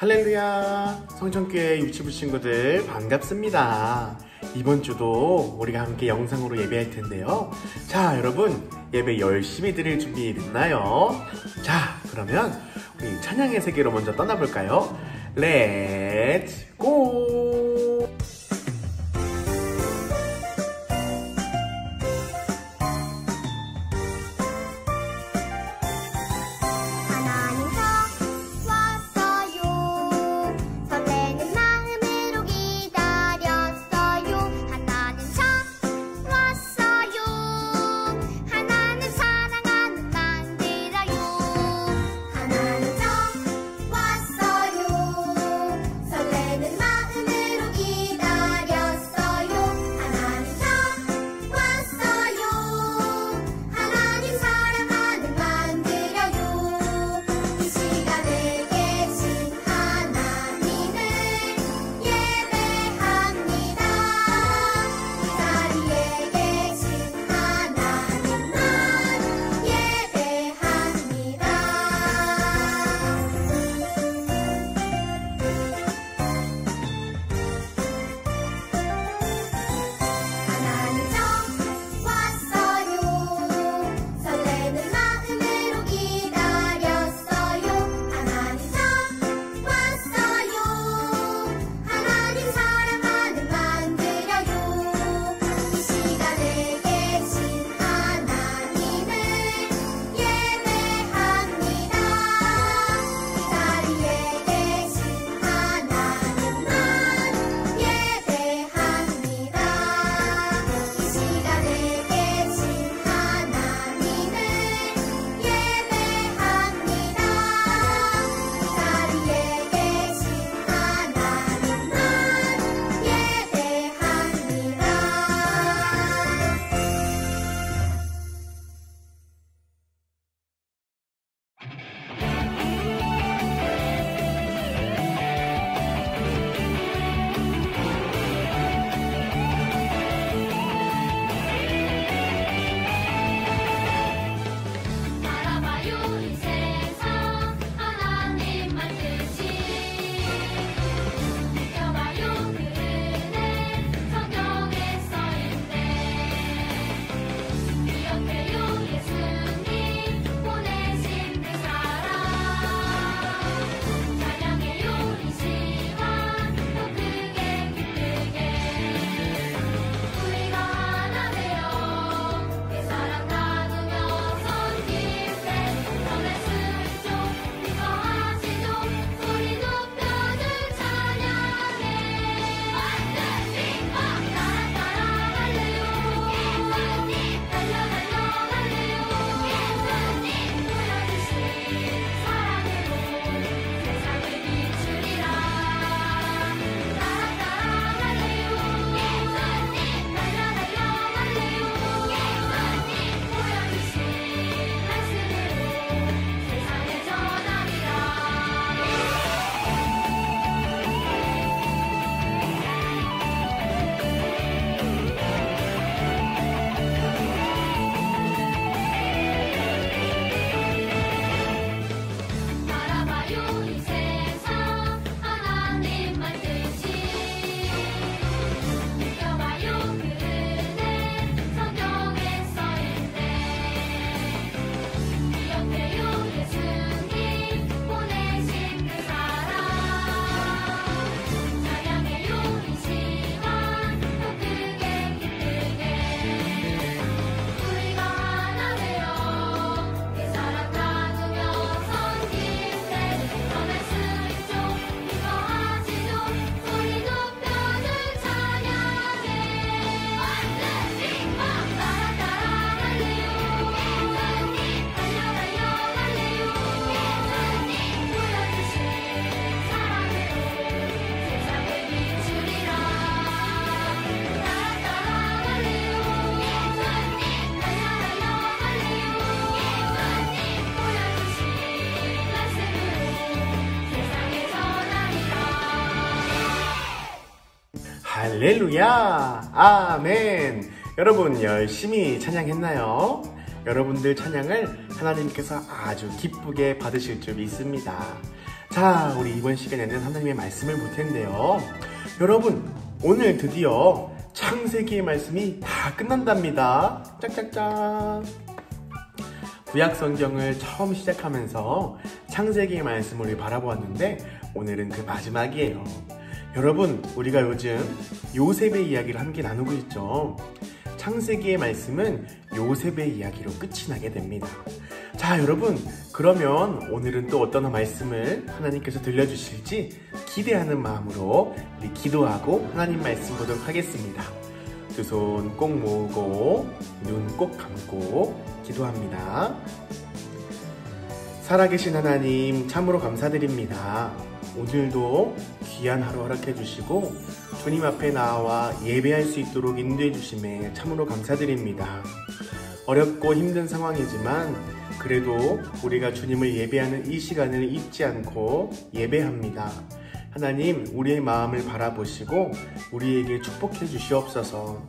할렐루야! 성천교회 유치부 친구들 반갑습니다. 이번 주도 우리가 함께 영상으로 예배할 텐데요. 자, 여러분 예배 열심히 드릴 준비 됐나요? 자, 그러면 우리 찬양의 세계로 먼저 떠나볼까요? 렛츠 고! 할렐루야! 아멘! 여러분 열심히 찬양했나요? 여러분들 찬양을 하나님께서 아주 기쁘게 받으실 줄 믿습니다. 자, 우리 이번 시간에는 하나님의 말씀을 볼 텐데요. 여러분, 오늘 드디어 창세기의 말씀이 다 끝난답니다. 짝짝짝. 구약 성경을 처음 시작하면서 창세기의 말씀을 우리 바라보았는데 오늘은 그 마지막이에요. 여러분, 우리가 요즘 요셉의 이야기를 함께 나누고 있죠. 창세기의 말씀은 요셉의 이야기로 끝이 나게 됩니다. 자, 여러분, 그러면 오늘은 또 어떤 말씀을 하나님께서 들려주실지 기대하는 마음으로 우리 기도하고 하나님 말씀 보도록 하겠습니다. 두 손 꼭 모으고 눈 꼭 감고 기도합니다. 살아계신 하나님, 참으로 감사드립니다. 오늘도 귀한 하루 허락해 주시고 주님 앞에 나와 예배할 수 있도록 인도해 주심에 참으로 감사드립니다. 어렵고 힘든 상황이지만 그래도 우리가 주님을 예배하는 이 시간을 잊지 않고 예배합니다. 하나님, 우리의 마음을 바라보시고 우리에게 축복해 주시옵소서.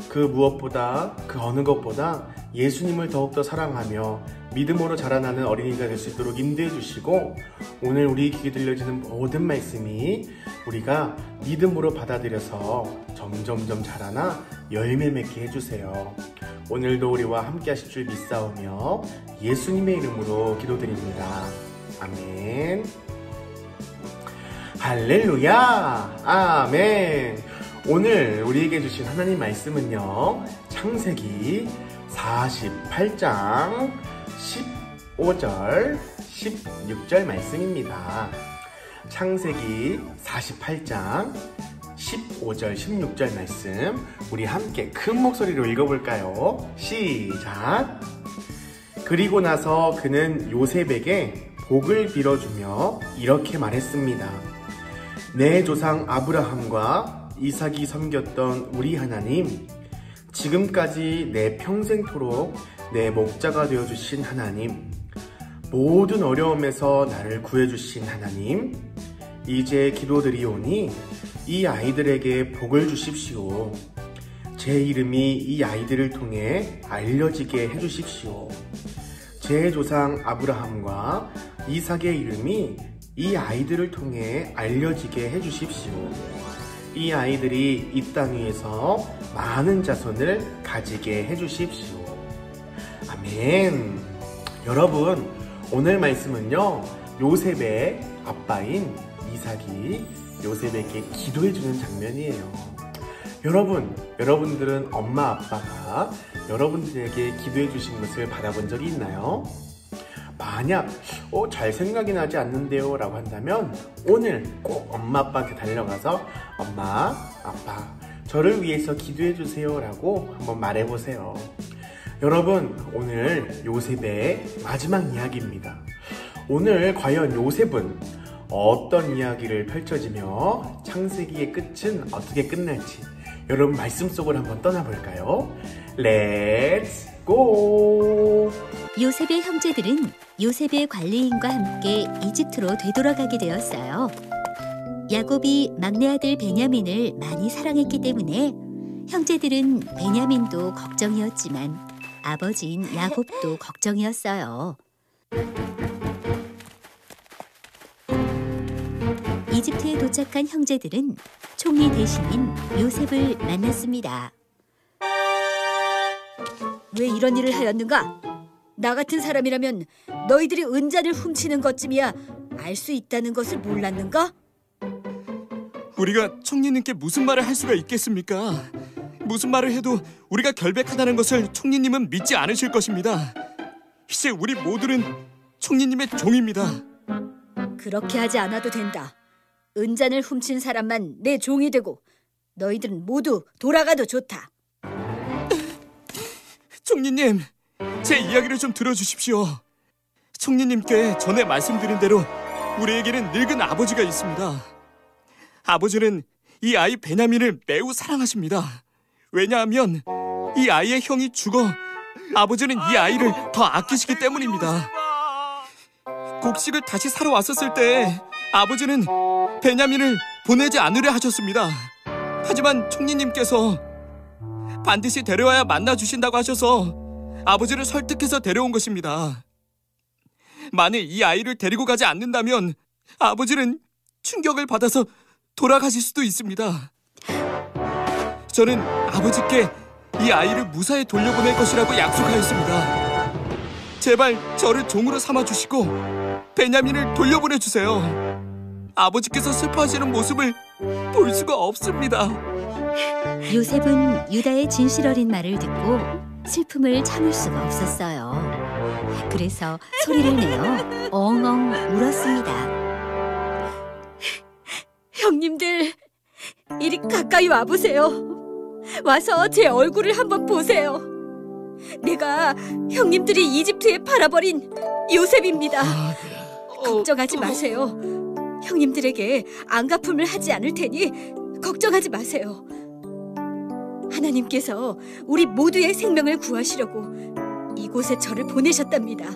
그 무엇보다, 그 어느 것보다 예수님을 더욱더 사랑하며 믿음으로 자라나는 어린이가 될 수 있도록 인도해 주시고, 오늘 우리 귀에 들려지는 모든 말씀이 우리가 믿음으로 받아들여서 점점점 자라나 열매 맺게 해주세요. 오늘도 우리와 함께 하실 줄 믿사오며 예수님의 이름으로 기도드립니다. 아멘. 할렐루야. 아멘. 오늘 우리에게 주신 하나님 말씀은요, 창세기 48장 15절 16절 말씀입니다. 창세기 48장 15절 16절 말씀, 우리 함께 큰 목소리로 읽어볼까요? 시작. 그리고 나서 그는 요셉에게 복을 빌어주며 이렇게 말했습니다. 내 조상 아브라함과 이삭이 섬겼던 우리 하나님, 지금까지 내 평생토록 내 목자가 되어주신 하나님, 모든 어려움에서 나를 구해주신 하나님, 이제 기도드리오니 이 아이들에게 복을 주십시오. 제 이름이 이 아이들을 통해 알려지게 해주십시오. 제 조상 아브라함과 이삭의 이름이 이 아이들을 통해 알려지게 해주십시오. 이 아이들이 이 땅 위에서 많은 자손을 가지게 해주십시오. 아멘. 여러분, 오늘 말씀은요, 요셉의 아빠인 이삭이 요셉에게 기도해주는 장면이에요. 여러분들은 엄마 아빠가 여러분들에게 기도해주신 것을 받아본 적이 있나요? 만약 잘 생각이 나지 않는데요 라고 한다면 오늘 꼭 엄마 아빠한테 달려가서 엄마, 아빠, 저를 위해서 기도해주세요 라고 한번 말해보세요. 여러분, 오늘 요셉의 마지막 이야기입니다. 오늘 과연 요셉은 어떤 이야기를 펼쳐지며 창세기의 끝은 어떻게 끝날지 여러분 말씀 속으로 한번 떠나볼까요? 렛츠 고! 요셉의 형제들은 요셉의 관리인과 함께 이집트로 되돌아가게 되었어요. 야곱이 막내 아들 베냐민을 많이 사랑했기 때문에 형제들은 베냐민도 걱정이었지만 아버지인 야곱도 걱정이었어요. 이집트에 도착한 형제들은 총리 대신인 요셉을 만났습니다. 왜 이런 일을 하였는가? 나 같은 사람이라면 너희들이 은잔을 훔치는 것쯤이야 알 수 있다는 것을 몰랐는가? 우리가 총리님께 무슨 말을 할 수가 있겠습니까? 무슨 말을 해도 우리가 결백하다는 것을 총리님은 믿지 않으실 것입니다. 이제 우리 모두는 총리님의 종입니다. 그렇게 하지 않아도 된다. 은잔을 훔친 사람만 내 종이 되고 너희들은 모두 돌아가도 좋다. 총리님, 제 이야기를 좀 들어주십시오. 총리님께 전에 말씀드린 대로 우리에게는 늙은 아버지가 있습니다. 아버지는 이 아이 베냐민을 매우 사랑하십니다. 왜냐하면 이 아이의 형이 죽어 아버지는 이 아이를 더 아끼시기 때문입니다. 곡식을 다시 사러 왔었을 때 아버지는 베냐민을 보내지 않으려 하셨습니다. 하지만 총리님께서 반드시 데려와야 만나주신다고 하셔서 아버지를 설득해서 데려온 것입니다. 만일 이 아이를 데리고 가지 않는다면 아버지는 충격을 받아서 돌아가실 수도 있습니다. 저는 아버지께 이 아이를 무사히 돌려보낼 것이라고 약속하였습니다. 제발 저를 종으로 삼아주시고 베냐민을 돌려보내주세요. 아버지께서 슬퍼하시는 모습을 볼 수가 없습니다. 요셉은 유다의 진실 어린 말을 듣고 슬픔을 참을 수가 없었어요. 그래서 소리를 내어 엉엉 울었습니다. 형님들, 이리 가까이 와보세요. 와서 제 얼굴을 한번 보세요. 내가 형님들이 이집트에 팔아버린 요셉입니다. 걱정하지 마세요. 형님들에게 안갚음을 하지 않을 테니 걱정하지 마세요. 하나님께서 우리 모두의 생명을 구하시려고 이곳에 저를 보내셨답니다.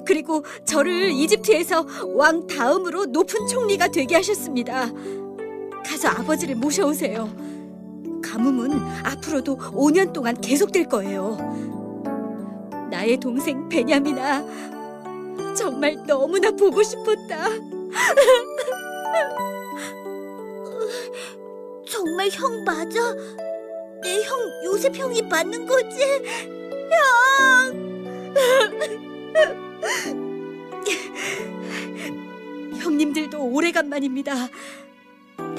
그리고 저를 이집트에서 왕 다음으로 높은 총리가 되게 하셨습니다. 가서 아버지를 모셔오세요. 가뭄은 앞으로도 5년 동안 계속될 거예요. 나의 동생 베냐민아, 정말 너무나 보고 싶었다. 정말 형 맞아? 내 형 요셉 형이 맞는 거지? 형님들도 오래간만입니다.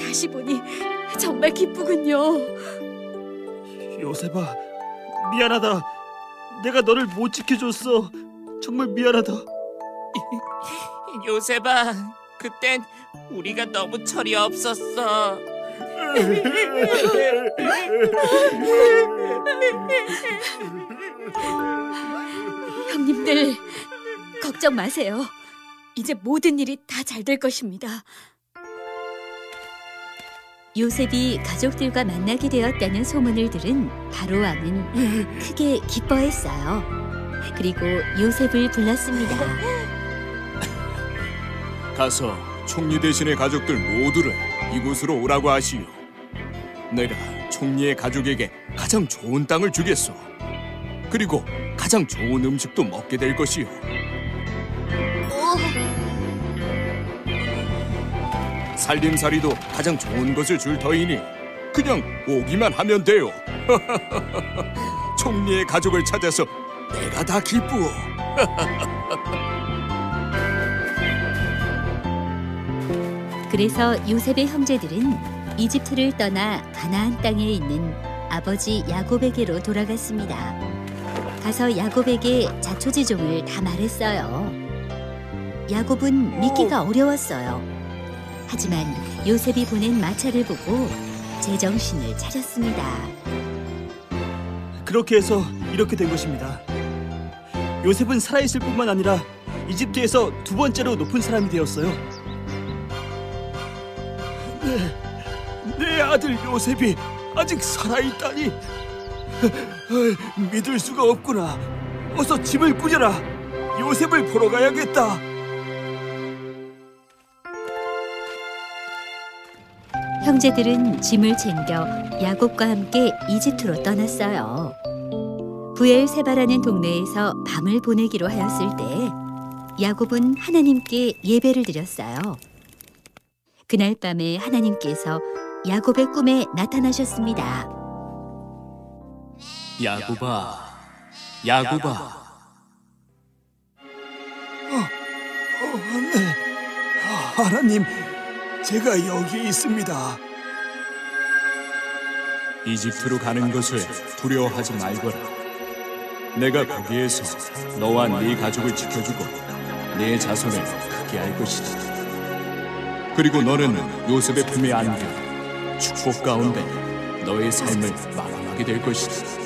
다시 보니 정말 기쁘군요. 요셉아, 미안하다. 내가 너를 못 지켜줬어. 정말 미안하다. 요셉아, 그땐 우리가 너무 철이 없었어. 형님들, 걱정 마세요. 이제 모든 일이 다 잘 될 것입니다. 요셉이 가족들과 만나게 되었다는 소문을 들은 바로 왕은 크게 기뻐했어요. 그리고 요셉을 불렀습니다. 가서 총리 대신의 가족들 모두를 이곳으로 오라고 하시오. 내가 총리의 가족에게 가장 좋은 땅을 주겠소. 그리고 가장 좋은 음식도 먹게 될 것이오. 살림살이도 가장 좋은 것을 줄 터이니 그냥 오기만 하면 돼요. 총리의 가족을 찾아서 내가 다 기쁘오. 그래서 요셉의 형제들은 이집트를 떠나 가나안 땅에 있는 아버지 야곱에게로 돌아갔습니다. 가서 야곱에게 자초지종을 다 말했어요. 야곱은 믿기가 어려웠어요. 하지만 요셉이 보낸 마차를 보고 제정신을 차렸습니다. 그렇게 해서 이렇게 된 것입니다. 요셉은 살아있을 뿐만 아니라 이집트에서 두 번째로 높은 사람이 되었어요. 내 아들 요셉이 아직 살아있다니 믿을 수가 없구나. 어서 짐을 꾸려라. 요셉을 보러 가야겠다. 형제들은 짐을 챙겨 야곱과 함께 이집트로 떠났어요. 부엘세바라는 동네에서 밤을 보내기로 하였을 때 야곱은 하나님께 예배를 드렸어요. 그날 밤에 하나님께서 야곱의 꿈에 나타나셨습니다. 야곱아, 야곱아. 네. 하나님, 제가 여기 있습니다. 이집트로 가는 것을 두려워하지 말거라. 내가 거기에서 너와 네 가족을 지켜주고 네 자손을 크게 할 것이다. 그리고 너는 요셉의 품에 안겨 축복 가운데 너의 삶을 마감하게 될 것이다.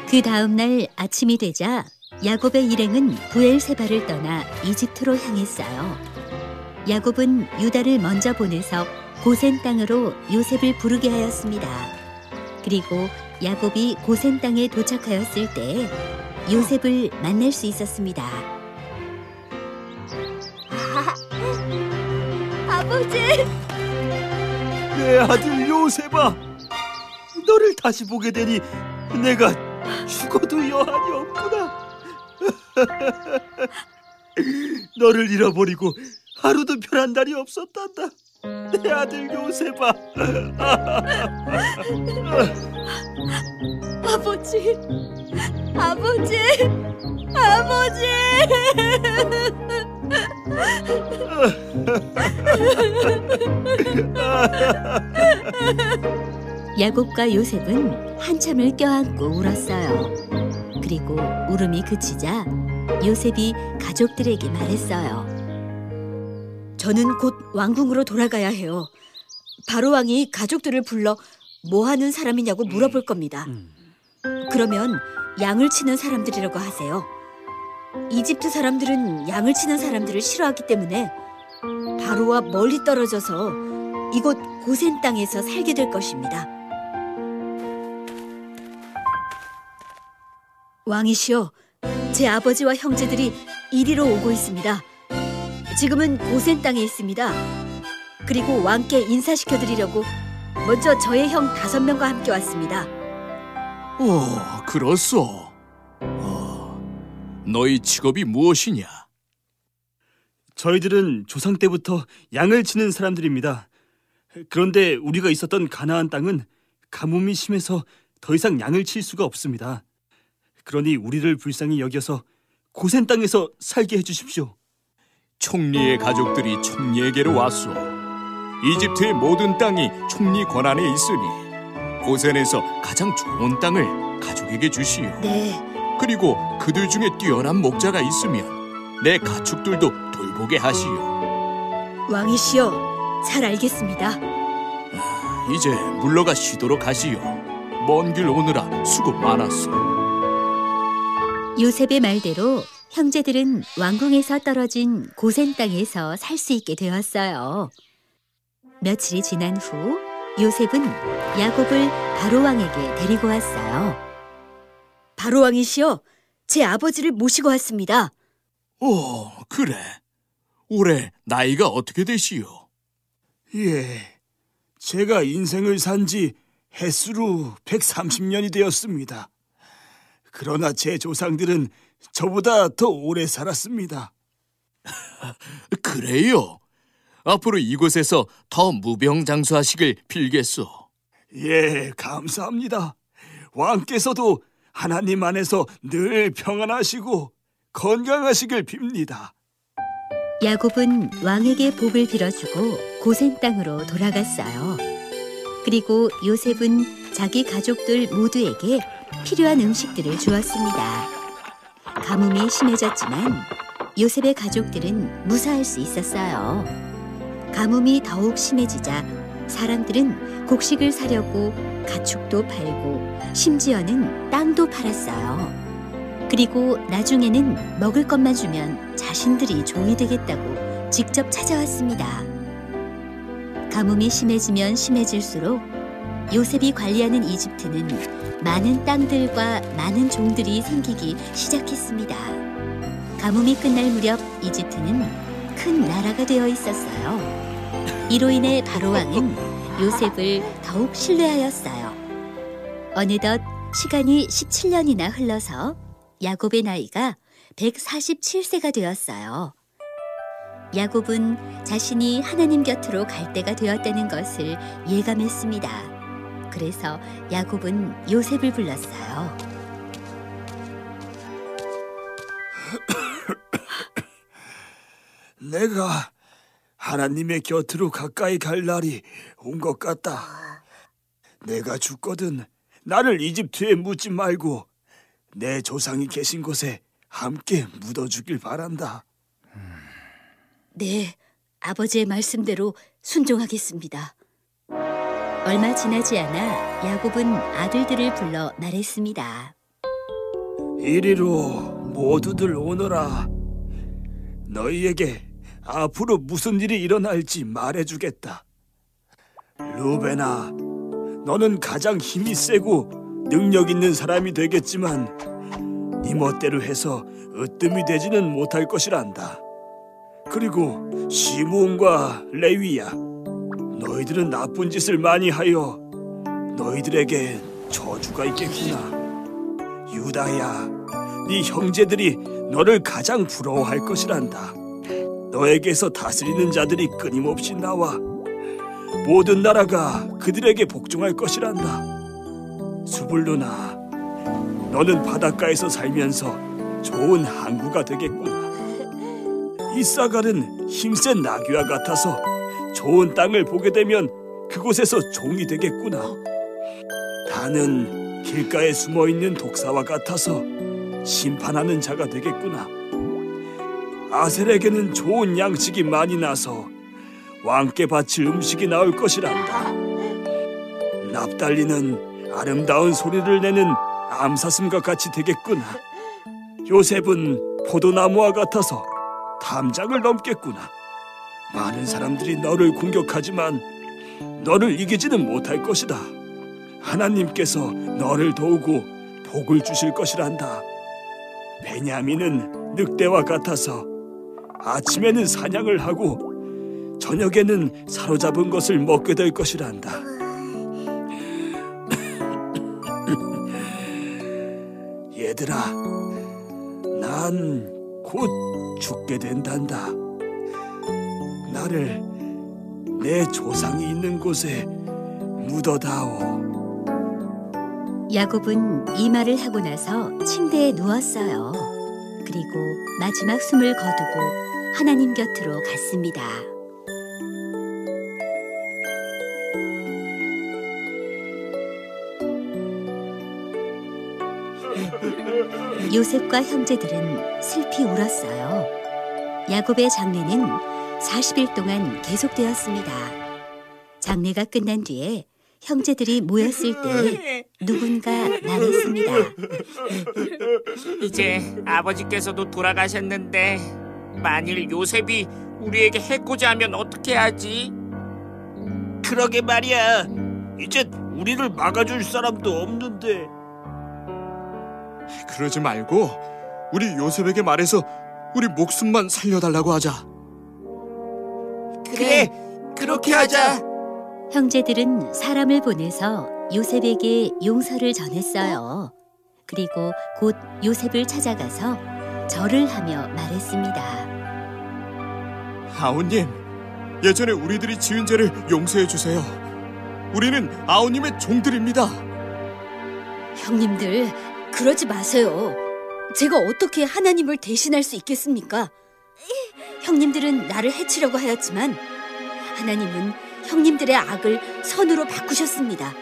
그 다음 날 아침이 되자 야곱의 일행은 부엘세바를 떠나 이집트로 향했어요. 야곱은 유다를 먼저 보내서 고센 땅으로 요셉을 부르게 하였습니다. 그리고 야곱이 고센 땅에 도착하였을 때 요셉을 만날 수 있었습니다. 아버지! 내 아들 요셉아, 너를 다시 보게 되니 내가 죽어도 여한이 없구나. 너를 잃어버리고 하루도 편한 날이 없었단다. 내 아들 요셉아. 아버지, 아버지, 아버지. 야곱과 요셉은 한참을 껴안고 울었어요. 그리고 울음이 그치자 요셉이 가족들에게 말했어요. 저는 곧 왕궁으로 돌아가야 해요. 바로 왕이 가족들을 불러 뭐 하는 사람이냐고 물어볼 겁니다. 그러면 양을 치는 사람들이라고 하세요. 이집트 사람들은 양을 치는 사람들을 싫어하기 때문에 바로와 멀리 떨어져서 이곳 고센 땅에서 살게 될 것입니다. 왕이시여, 제 아버지와 형제들이 이리로 오고 있습니다. 지금은 고센 땅에 있습니다. 그리고 왕께 인사시켜드리려고 먼저 저의 형 5명과 함께 왔습니다. 그렇소. 너희 직업이 무엇이냐? 저희들은 조상 때부터 양을 치는 사람들입니다. 그런데 우리가 있었던 가나안 땅은 가뭄이 심해서 더 이상 양을 칠 수가 없습니다. 그러니 우리를 불쌍히 여겨서 고센 땅에서 살게 해주십시오. 총리의 가족들이 총리에게로 왔소. 이집트의 모든 땅이 총리 권한에 있으니 고센에서 가장 좋은 땅을 가족에게 주시오. 네, 그리고 그들 중에 뛰어난 목자가 있으면 내 가축들도 돌보게 하시오. 왕이시여, 잘 알겠습니다. 이제 물러가 쉬도록 하시오. 먼 길 오느라 수고 많았소. 요셉의 말대로 형제들은 왕궁에서 떨어진 고센 땅에서 살 수 있게 되었어요. 며칠이 지난 후 요셉은 야곱을 바로 왕에게 데리고 왔어요. 바로 왕이시여, 제 아버지를 모시고 왔습니다. 그래. 올해 나이가 어떻게 되시오? 예, 제가 인생을 산 지 햇수로 130년이 되었습니다. 그러나 제 조상들은 저보다 더 오래 살았습니다. 그래요? 앞으로 이곳에서 더 무병장수하시길 빌겠소. 예, 감사합니다. 왕께서도 하나님 안에서 늘 평안하시고 건강하시길 빕니다. 야곱은 왕에게 복을 빌어주고 고센 땅으로 돌아갔어요. 그리고 요셉은 자기 가족들 모두에게 필요한 음식들을 주었습니다. 가뭄이 심해졌지만 요셉의 가족들은 무사할 수 있었어요. 가뭄이 더욱 심해지자 사람들은 곡식을 사려고 가축도 팔고 심지어는 땅도 팔았어요. 그리고 나중에는 먹을 것만 주면 자신들이 종이 되겠다고 직접 찾아왔습니다. 가뭄이 심해지면 심해질수록 요셉이 관리하는 이집트는 많은 땅들과 많은 종들이 생기기 시작했습니다. 가뭄이 끝날 무렵 이집트는 큰 나라가 되어 있었어요. 이로 인해 바로 왕은 요셉을 더욱 신뢰하였어요. 어느덧 시간이 17년이나 흘러서 야곱의 나이가 147세가 되었어요. 야곱은 자신이 하나님 곁으로 갈 때가 되었다는 것을 예감했습니다. 그래서 야곱은 요셉을 불렀어요. 내가 하나님의 곁으로 가까이 갈 날이 온 것 같다. 내가 죽거든 나를 이집트에 묻지 말고 내 조상이 계신 곳에 함께 묻어주길 바란다. 네, 아버지의 말씀대로 순종하겠습니다. 얼마 지나지 않아 야곱은 아들들을 불러 말했습니다. 이리로 모두들 오너라. 너희에게 앞으로 무슨 일이 일어날지 말해주겠다. 루벤아, 너는 가장 힘이 세고 능력 있는 사람이 되겠지만 네 멋대로 해서 으뜸이 되지는 못할 것이란다. 그리고 시므온과 레위야, 너희들은 나쁜 짓을 많이 하여 너희들에게 저주가 있겠구나. 유다야, 네 형제들이 너를 가장 부러워할 것이란다. 너에게서 다스리는 자들이 끊임없이 나와 모든 나라가 그들에게 복종할 것이란다. 수불루나, 너는 바닷가에서 살면서 좋은 항구가 되겠구나. 이사갈은 힘센 나귀와 같아서 좋은 땅을 보게 되면 그곳에서 종이 되겠구나. 단은 길가에 숨어있는 독사와 같아서 심판하는 자가 되겠구나. 아셀에게는 좋은 양식이 많이 나서 왕께 바칠 음식이 나올 것이란다. 납달리는 아름다운 소리를 내는 암사슴과 같이 되겠구나. 요셉은 포도나무와 같아서 담장을 넘겠구나. 많은 사람들이 너를 공격하지만 너를 이기지는 못할 것이다. 하나님께서 너를 도우고 복을 주실 것이란다. 베냐민은 늑대와 같아서 아침에는 사냥을 하고 저녁에는 사로잡은 것을 먹게 될 것이란다. 얘들아, 난 곧 죽게 된단다. 나를 내 조상이 있는 곳에 묻어다오. 야곱은 이 말을 하고 나서 침대에 누웠어요. 그리고 마지막 숨을 거두고 하나님 곁으로 갔습니다. 요셉과 형제들은 슬피 울었어요. 야곱의 장례는 40일 동안 계속되었습니다. 장례가 끝난 뒤에 형제들이 모였을 때 누군가 말했습니다. 이제 아버지께서도 돌아가셨는데 만일 요셉이 우리에게 해코지 하면 어떻게 하지? 그러게 말이야. 이제 우리를 막아줄 사람도 없는데. 그러지 말고 우리 요셉에게 말해서 우리 목숨만 살려달라고 하자. 그래, 그렇게 하자. 형제들은 사람을 보내서 요셉에게 용서를 전했어요. 그리고 곧 요셉을 찾아가서 절을 하며 말했습니다. 아우님, 예전에 우리들이 지은 죄를 용서해 주세요. 우리는 아우님의 종들입니다. 형님들, 그러지 마세요. 제가 어떻게 하나님을 대신할 수 있겠습니까? 형님들은 나를 해치려고 하였지만 하나님은 형님들의 악을 선으로 바꾸셨습니다.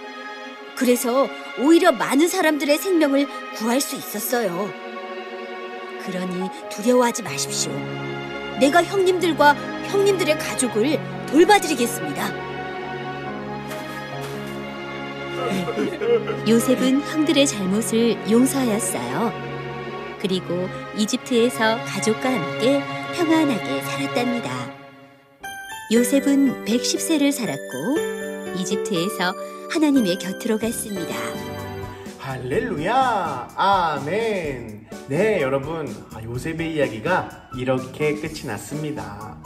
그래서 오히려 많은 사람들의 생명을 구할 수 있었어요. 그러니 두려워하지 마십시오. 내가 형님들과 형님들의 가족을 돌봐드리겠습니다. 요셉은 형들의 잘못을 용서하였어요. 그리고 이집트에서 가족과 함께 평안하게 살았답니다. 요셉은 110세를 살았고 이집트에서 하나님의 곁으로 갔습니다. 할렐루야, 아멘. 네, 여러분, 요셉의 이야기가 이렇게 끝이 났습니다.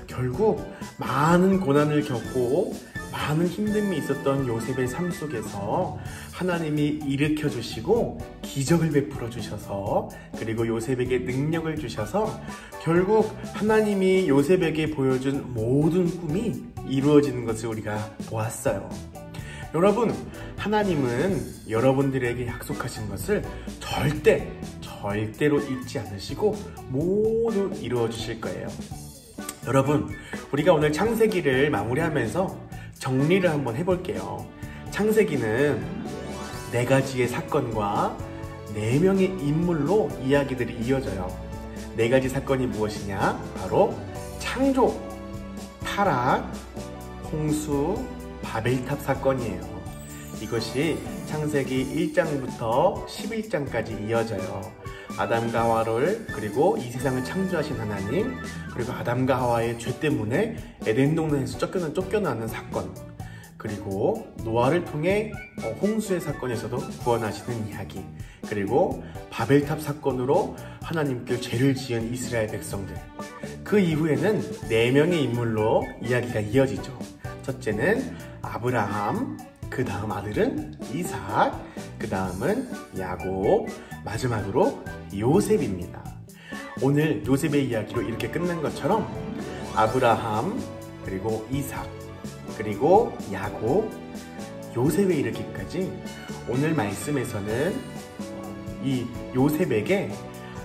결국 많은 고난을 겪고 많은 힘듦이 있었던 요셉의 삶 속에서 하나님이 일으켜 주시고 기적을 베풀어 주셔서, 그리고 요셉에게 능력을 주셔서 결국 하나님이 요셉에게 보여준 모든 꿈이 이루어지는 것을 우리가 보았어요. 여러분, 하나님은 여러분들에게 약속하신 것을 절대로 잊지 않으시고 모두 이루어 주실 거예요. 여러분, 우리가 오늘 창세기를 마무리하면서 정리를 한번 해볼게요. 창세기는 4가지의 사건과 4명의 인물로 이야기들이 이어져요. 4가지 사건이 무엇이냐? 바로 창조, 타락, 홍수, 바벨탑 사건이에요. 이것이 창세기 1장부터 11장까지 이어져요. 아담과 하와를, 그리고 이 세상을 창조하신 하나님, 그리고 아담과 하와의 죄 때문에 에덴 동산에서 쫓겨나는 사건, 그리고 노아를 통해 홍수의 사건에서도 구원하시는 이야기, 그리고 바벨탑 사건으로 하나님께 죄를 지은 이스라엘 백성들. 그 이후에는 4명의 인물로 이야기가 이어지죠. 첫째는 아브라함, 그 다음 아들은 이삭, 그 다음은 야곱, 마지막으로 요셉입니다. 오늘 요셉의 이야기로 이렇게 끝난 것처럼 아브라함, 그리고 이삭, 그리고 야곱, 요셉에 이르기까지 오늘 말씀에서는 이 요셉에게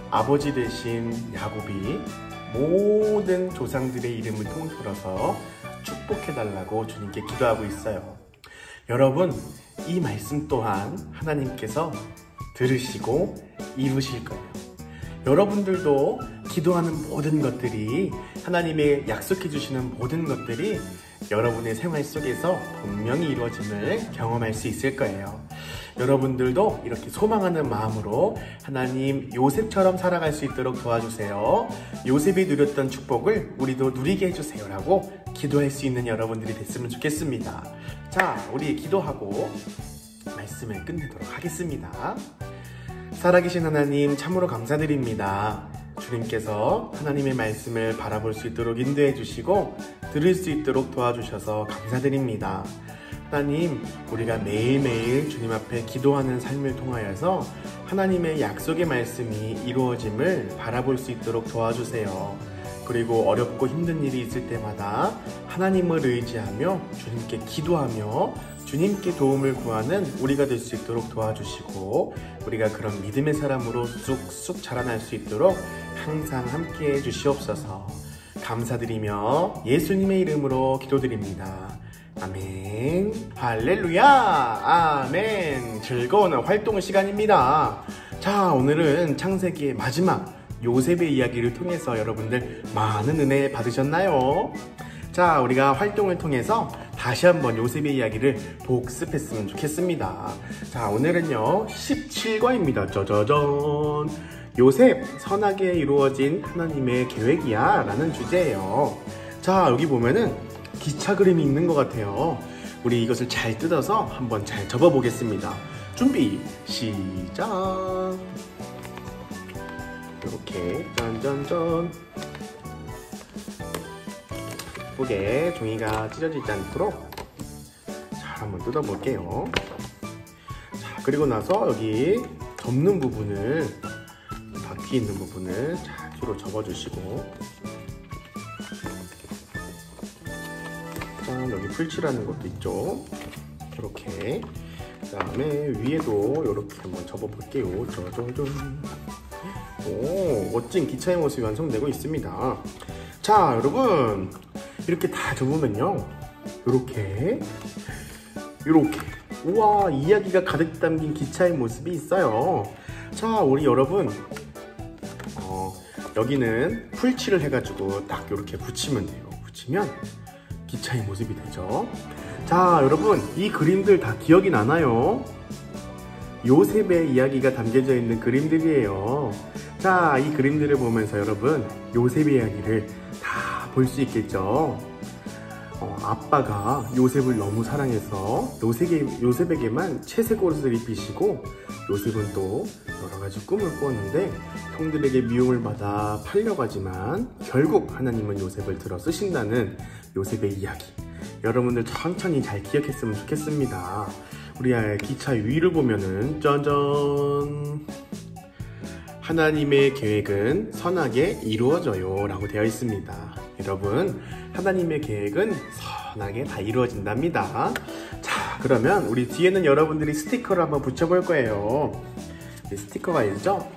아버지 되신 야곱이 모든 조상들의 이름을 통틀어서 축복해달라고 주님께 기도하고 있어요. 여러분, 이 말씀 또한 하나님께서 들으시고 이루실 거예요. 여러분들도 기도하는 모든 것들이, 하나님의 약속해 주시는 모든 것들이 여러분의 생활 속에서 분명히 이루어짐을 경험할 수 있을 거예요. 여러분들도 이렇게 소망하는 마음으로 하나님 요셉처럼 살아갈 수 있도록 도와주세요. 요셉이 누렸던 축복을 우리도 누리게 해주세요 라고 기도할 수 있는 여러분들이 됐으면 좋겠습니다. 자, 우리 기도하고 말씀을 끝내도록 하겠습니다. 살아계신 하나님, 참으로 감사드립니다. 주님께서 하나님의 말씀을 바라볼 수 있도록 인도해 주시고 들을 수 있도록 도와주셔서 감사드립니다. 하나님, 우리가 매일매일 주님 앞에 기도하는 삶을 통하여서 하나님의 약속의 말씀이 이루어짐을 바라볼 수 있도록 도와주세요. 그리고 어렵고 힘든 일이 있을 때마다 하나님을 의지하며 주님께 기도하며 주님께 도움을 구하는 우리가 될 수 있도록 도와주시고, 우리가 그런 믿음의 사람으로 쑥쑥 자라날 수 있도록 항상 함께해 주시옵소서. 감사드리며 예수님의 이름으로 기도드립니다. 아멘. 할렐루야. 아멘. 즐거운 활동 시간입니다. 자, 오늘은 창세기의 마지막 요셉의 이야기를 통해서 여러분들 많은 은혜 받으셨나요? 자, 우리가 활동을 통해서 다시 한번 요셉의 이야기를 복습했으면 좋겠습니다. 자, 오늘은요 17과입니다. 짜자잔. 요셉, 선하게 이루어진 하나님의 계획이야 라는 주제예요. 자, 여기 보면은 기차 그림이 있는 것 같아요. 우리 이것을 잘 뜯어서 한번 잘 접어 보겠습니다. 준비 시작. 이렇게 짠짠짠 예쁘게 종이가 찢어지지 않도록 잘 한번 뜯어볼게요. 자, 그리고 나서 여기 접는 부분을, 바퀴 있는 부분을 잘 뒤로 접어주시고, 짠, 여기 풀칠하는 것도 있죠. 이렇게. 그 다음에 위에도 이렇게 한번 접어볼게요. 짜자잔. 오, 멋진 기차의 모습이 완성되고 있습니다. 자, 여러분, 이렇게 다 접으면요 이렇게 우와, 이야기가 가득 담긴 기차의 모습이 있어요. 자, 우리 여러분, 여기는 풀칠을 해가지고 딱 이렇게 붙이면 돼요. 붙이면 기차의 모습이 되죠. 자, 여러분, 이 그림들 다 기억이 나나요? 요셉의 이야기가 담겨져 있는 그림들이에요. 자, 이 그림들을 보면서 여러분, 요셉의 이야기를 다 볼 수 있겠죠. 아빠가 요셉을 너무 사랑해서 요셉에게만 채색 옷을 입히시고, 요셉은 또 여러가지 꿈을 꾸었는데 형들에게 미움을 받아 팔려가지만 결국 하나님은 요셉을 들어 쓰신다는 요셉의 이야기, 여러분들 천천히 잘 기억했으면 좋겠습니다. 우리 기차 위를 보면은 짜잔, 하나님의 계획은 선하게 이루어져요 라고 되어 있습니다. 여러분, 하나님의 계획은 선하게 다 이루어진답니다. 자, 그러면 우리 뒤에는 여러분들이 스티커를 한번 붙여볼 거예요. 스티커가 있죠?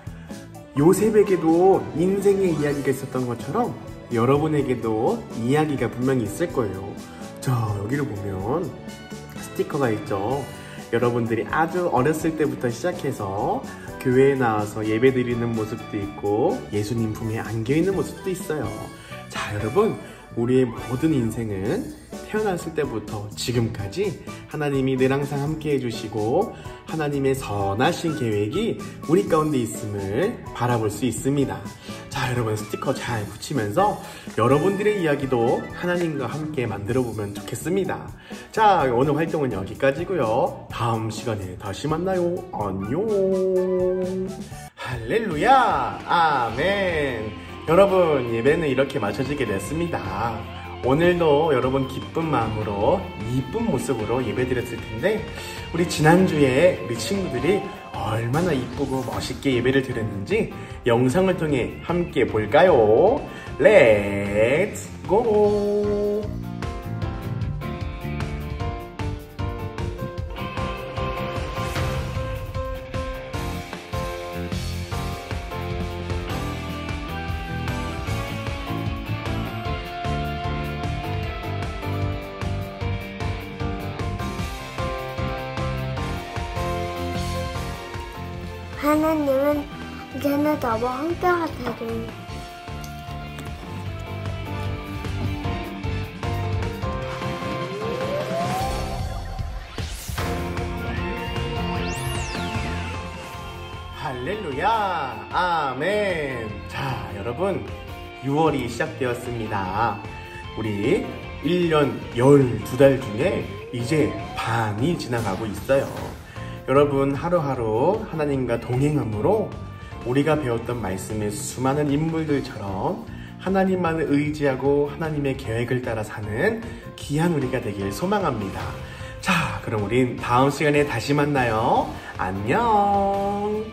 요셉에게도 인생의 이야기가 있었던 것처럼 여러분에게도 이야기가 분명히 있을 거예요. 자, 여기를 보면 스티커가 있죠? 여러분들이 아주 어렸을 때부터 시작해서 교회에 나와서 예배 드리는 모습도 있고 예수님 품에 안겨있는 모습도 있어요. 자, 여러분, 우리의 모든 인생은 태어났을 때부터 지금까지 하나님이 늘 항상 함께 해주시고 하나님의 선하신 계획이 우리 가운데 있음을 바라볼 수 있습니다. 자, 여러분, 스티커 잘 붙이면서 여러분들의 이야기도 하나님과 함께 만들어 보면 좋겠습니다. 자, 오늘 활동은 여기까지고요. 다음 시간에 다시 만나요. 안녕. 할렐루야. 아멘. 여러분, 예배는 이렇게 마쳐지게 됐습니다. 오늘도 여러분 기쁜 마음으로 이쁜 모습으로 예배 드렸을 텐데, 우리 지난주에 우리 친구들이 얼마나 이쁘고 멋있게 예배를 드렸는지 영상을 통해 함께 볼까요? 렛츠 고! 하나님은 이제는 너와 함께하시리. 할렐루야, 아멘. 자, 여러분, 6월이 시작되었습니다. 우리 1년 12달 중에 이제 반이 지나가고 있어요. 여러분, 하루하루 하나님과 동행함으로 우리가 배웠던 말씀의 수많은 인물들처럼 하나님만을 의지하고 하나님의 계획을 따라 사는 귀한 우리가 되길 소망합니다. 자, 그럼 우린 다음 시간에 다시 만나요. 안녕.